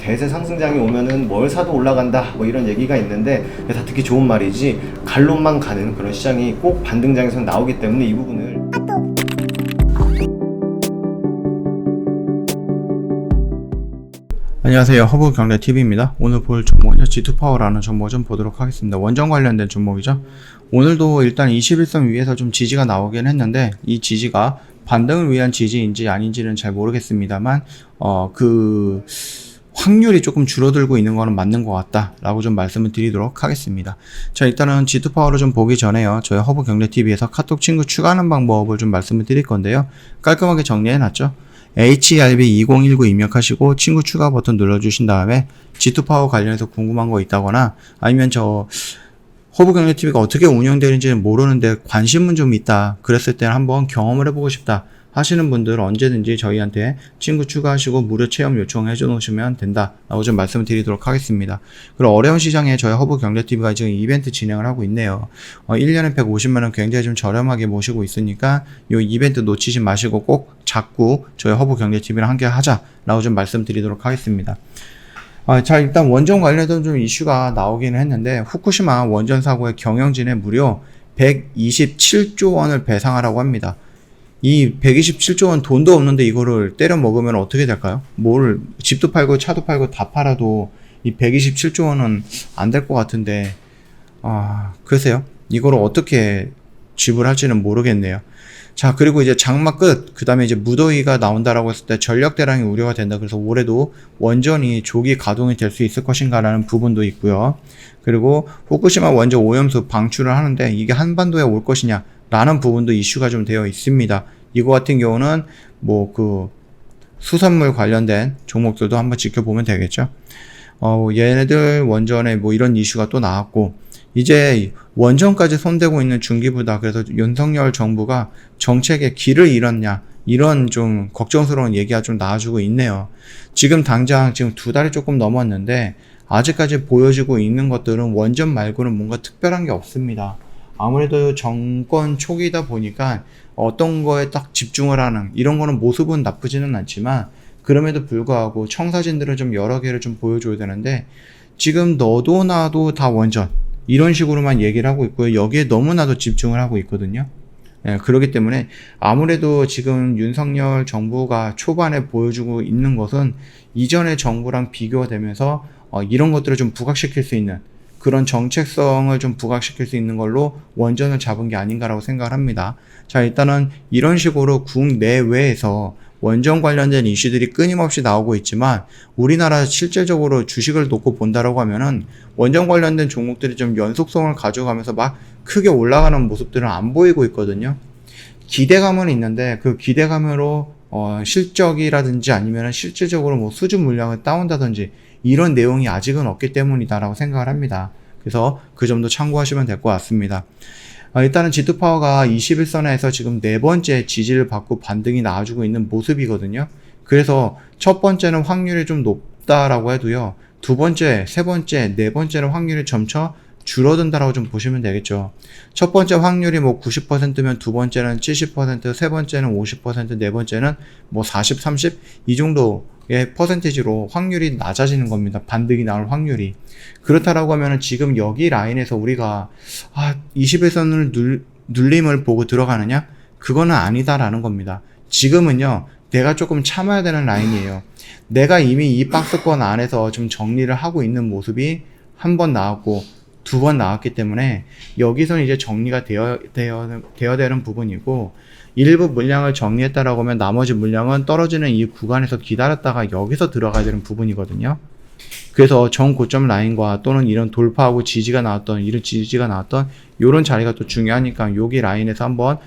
대세 상승장이 오면은 뭘 사도 올라간다 뭐 이런 얘기가 있는데 다 듣기 좋은 말이지 갈론만 가는 그런 시장이 꼭 반등장에서 나오기 때문에 이 부분을 안녕하세요, 허브경제TV입니다. 오늘 볼 종목은 G2파워라는 종목 좀 보도록 하겠습니다. 원전 관련된 종목이죠. 오늘도 일단 21선 위에서 좀 지지가 나오긴 했는데 이 지지가 반등을 위한 지지인지 아닌지는 잘 모르겠습니다만 그 확률이 조금 줄어들고 있는 거는 맞는 것 같다 라고 좀 말씀을 드리도록 하겠습니다. 자, 일단은 G2파워를 좀 보기 전에요, 저희 허브경제TV에서 카톡 친구 추가하는 방법을 좀 말씀을 드릴 건데요, 깔끔하게 정리해 놨죠. HRB2019 입력하시고 친구 추가 버튼 눌러주신 다음에 G2파워 관련해서 궁금한 거 있다거나 아니면 저 허브경제TV가 어떻게 운영되는지는 모르는데 관심은 좀 있다, 그랬을 때는 한번 경험을 해보고 싶다 하시는 분들 언제든지 저희한테 친구 추가하시고 무료 체험 요청해 줘 놓으시면 된다 라고 좀 말씀을 드리도록 하겠습니다. 그리고 어려운 시장에 저희 허브경제TV가 지금 이벤트 진행을 하고 있네요. 1년에 150만원 굉장히 좀 저렴하게 모시고 있으니까 이 이벤트 놓치지 마시고 꼭 자꾸 저희 허브경제TV랑 함께 하자 라고 좀 말씀드리도록 하겠습니다. 자, 일단 원전 관련된 좀 이슈가 나오기는 했는데 후쿠시마 원전 사고의 경영진에 무려 127조 원을 배상하라고 합니다. 이 127조 원 돈도 없는데 이거를 때려 먹으면 어떻게 될까요? 집도 팔고 차도 팔고 다 팔아도 이 127조 원은 안 될 것 같은데, 글쎄요. 이거를 어떻게 지불할지는 모르겠네요. 자, 그리고 이제 장마 끝, 그 다음에 이제 무더위가 나온다라고 했을 때 전력 대란이 우려가 된다. 그래서 올해도 원전이 조기 가동이 될 수 있을 것인가라는 부분도 있고요. 그리고 후쿠시마 원전 오염수 방출을 하는데 이게 한반도에 올 것이냐 라는 부분도 이슈가 좀 되어 있습니다. 이거 같은 경우는 수산물 관련된 종목들도 한번 지켜보면 되겠죠. 얘네들 원전에 이런 이슈가 또 나왔고, 이제 원전까지 손대고 있는 중기부다. 그래서 윤석열 정부가 정책에 길을 잃었냐, 이런 좀 걱정스러운 얘기가 좀 나와주고 있네요. 지금 당장 지금 2달이 조금 넘었는데 아직까지 보여지고 있는 것들은 원전 말고는 뭔가 특별한 게 없습니다. 아무래도 정권 초기이다 보니까 어떤 거에 딱 집중을 하는 이런 거는 모습은 나쁘지는 않지만, 그럼에도 불구하고 청사진들은 좀 여러 개를 좀 보여줘야 되는데 지금 너도 나도 다 원전 이런 식으로만 얘기를 하고 있고요. 여기에 너무나도 집중을 하고 있거든요. 그렇기 때문에 아무래도 지금 윤석열 정부가 초반에 보여주고 있는 것은 이전의 정부랑 비교가 되면서 이런 것들을 좀 부각시킬 수 있는 그런 정책성을 좀 부각시킬 수 있는 걸로 원전을 잡은 게 아닌가라고 생각을 합니다. 자, 일단은 이런 식으로 국내외에서 원전 관련된 이슈들이 끊임없이 나오고 있지만 우리나라 실질적으로 주식을 놓고 본다라고 하면은 원전 관련된 종목들이 좀 연속성을 가져가면서 막 크게 올라가는 모습들은 안 보이고 있거든요. 기대감은 있는데 그 기대감으로 실적이라든지 아니면 실질적으로 수주 물량을 따온다든지 이런 내용이 아직은 없기 때문이다라고 생각을 합니다. 그래서 그 점도 참고하시면 될 것 같습니다. 일단은 G2파워가 21선에서 지금 4번째 지지를 받고 반등이 나와주고 있는 모습이거든요. 그래서 첫 번째는 확률이 좀 높다라고 해도요, 두 번째, 세 번째, 네 번째는 확률이 점차 줄어든다라고 좀 보시면 되겠죠. 첫 번째 확률이 90%면 두 번째는 70%, 세 번째는 50%, 네 번째는 40, 30 이 정도의 퍼센티지로 확률이 낮아지는 겁니다. 반등이 나올 확률이. 그렇다라고 하면은 지금 여기 라인에서 우리가 21선을 눌림을 보고 들어가느냐? 그거는 아니다라는 겁니다. 지금은요, 내가 조금 참아야 되는 라인이에요. 내가 이미 이 박스권 안에서 좀 정리를 하고 있는 모습이 한 번 나왔고 2번 나왔기 때문에 여기서는 이제 정리가 되어야 되는 부분이고, 일부 물량을 정리했다라고 하면 나머지 물량은 떨어지는 이 구간에서 기다렸다가 여기서 들어가야 되는 부분이거든요. 그래서 정고점 라인과 또는 이런 돌파하고 지지가 나왔던 이런 자리가 또 중요하니까 여기 라인에서 한번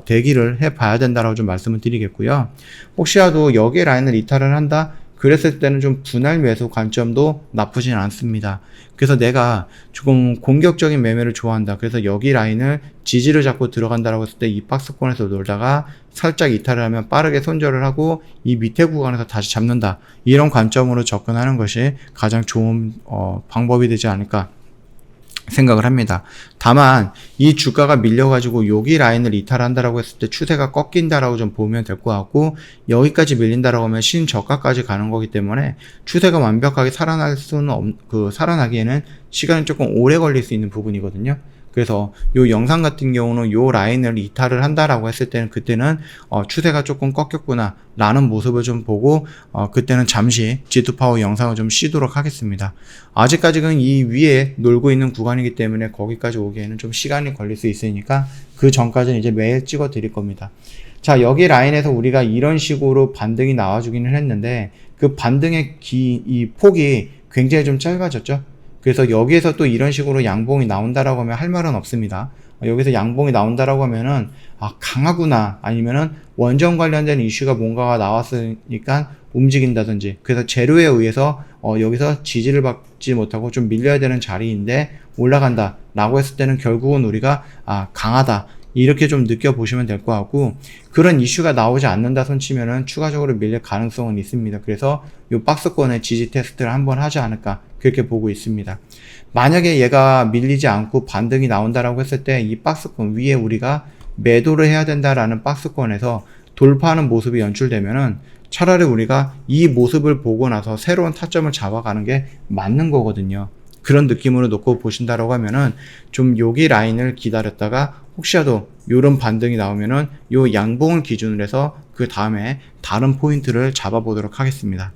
대기를 해 봐야 된다라고 좀 말씀을 드리겠고요. 혹시라도 여기 라인을 이탈을 한다? 그랬을 때는 좀 분할 매수 관점도 나쁘진 않습니다. 그래서 내가 조금 공격적인 매매를 좋아한다. 그래서 여기 라인을 지지를 잡고 들어간다라고 했을 때 이 박스권에서 놀다가 살짝 이탈을 하면 빠르게 손절을 하고 이 밑에 구간에서 다시 잡는다. 이런 관점으로 접근하는 것이 가장 좋은 방법이 되지 않을까 생각을 합니다. 다만 이 주가가 밀려가지고 여기 라인을 이탈한다라고 했을 때 추세가 꺾인다라고 좀 보면 될 것 같고, 여기까지 밀린다라고 하면 신저가까지 가는 거기 때문에 추세가 완벽하게 살아날 수는 살아나기에는 시간이 조금 오래 걸릴 수 있는 부분이거든요. 그래서 요 영상 같은 경우는 요 라인을 이탈을 한다라고 했을 때는 그때는 추세가 조금 꺾였구나 라는 모습을 좀 보고 그때는 잠시 G2 파워 영상을 좀 쉬도록 하겠습니다. 아직까지는 이 위에 놀고 있는 구간이기 때문에 거기까지 오기에는 좀 시간이 걸릴 수 있으니까 그 전까지는 이제 매일 찍어 드릴 겁니다. 자, 여기 라인에서 우리가 이런 식으로 반등이 나와주기는 했는데 그 반등의 이 폭이 굉장히 좀 짧아졌죠. 그래서 여기에서 또 이런 식으로 양봉이 나온다라고 하면 할 말은 없습니다. 여기서 양봉이 나온다라고 하면은 강하구나, 아니면은 원전 관련된 이슈가 뭔가가 나왔으니까 움직인다든지, 그래서 재료에 의해서 여기서 지지를 받지 못하고 좀 밀려야 되는 자리인데 올라간다 라고 했을 때는 결국은 우리가 강하다 이렇게 좀 느껴보시면 될 것 같고, 그런 이슈가 나오지 않는다 손치면은 추가적으로 밀릴 가능성은 있습니다. 그래서 이 박스권의 지지 테스트를 한번 하지 않을까 그렇게 보고 있습니다. 만약에 얘가 밀리지 않고 반등이 나온다라고 했을 때 이 박스권 위에 우리가 매도를 해야 된다라는 박스권에서 돌파하는 모습이 연출되면은 차라리 우리가 이 모습을 보고 나서 새로운 타점을 잡아가는 게 맞는 거거든요. 그런 느낌으로 놓고 보신다라고 하면은 좀 여기 라인을 기다렸다가 혹시라도 요런 반등이 나오면은 요 양봉을 기준으로 해서 그 다음에 다른 포인트를 잡아보도록 하겠습니다.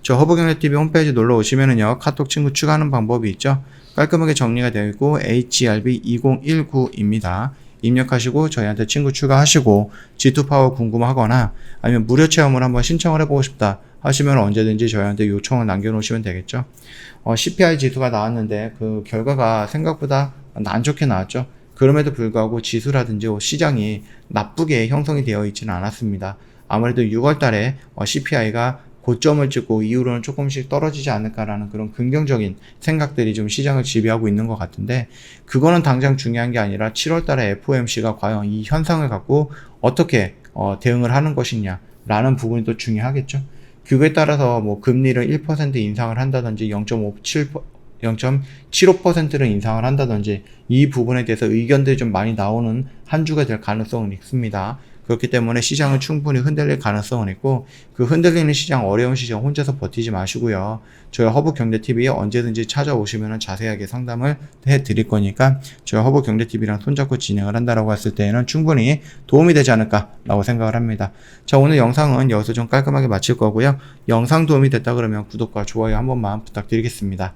저 허브경제TV 홈페이지 놀러 오시면은요, 카톡 친구 추가하는 방법이 있죠. 깔끔하게 정리가 되어 있고 HRB2019입니다. 입력하시고 저희한테 친구 추가하시고 G2 파워 궁금하거나 아니면 무료 체험을 한번 신청을 해보고 싶다 하시면 언제든지 저희한테 요청을 남겨놓으시면 되겠죠. CPI 지수가 나왔는데 그 결과가 생각보다 안 좋게 나왔죠. 그럼에도 불구하고 지수라든지 시장이 나쁘게 형성이 되어 있지는 않았습니다. 아무래도 6월 달에 CPI가 고점을 찍고 이후로는 조금씩 떨어지지 않을까라는 그런 긍정적인 생각들이 좀 시장을 지배하고 있는 것 같은데, 그거는 당장 중요한 게 아니라 7월 달에 FOMC가 과연 이 현상을 갖고 어떻게 대응을 하는 것이냐라는 부분이 또 중요하겠죠. 그거에 따라서 뭐 금리를 1% 인상을 한다든지 0.75%를 인상을 한다든지 이 부분에 대해서 의견들이 좀 많이 나오는 한 주가 될 가능성은 있습니다. 그렇기 때문에 시장은 충분히 흔들릴 가능성은 있고, 그 흔들리는 시장, 어려운 시장 혼자서 버티지 마시고요. 저희 허브경제TV에 언제든지 찾아오시면 자세하게 상담을 해드릴 거니까 저희 허브경제TV랑 손잡고 진행을 한다라고 했을 때에는 충분히 도움이 되지 않을까라고 생각을 합니다. 자, 오늘 영상은 여기서 좀 깔끔하게 마칠 거고요. 영상 도움이 됐다 그러면 구독과 좋아요 한 번만 부탁드리겠습니다.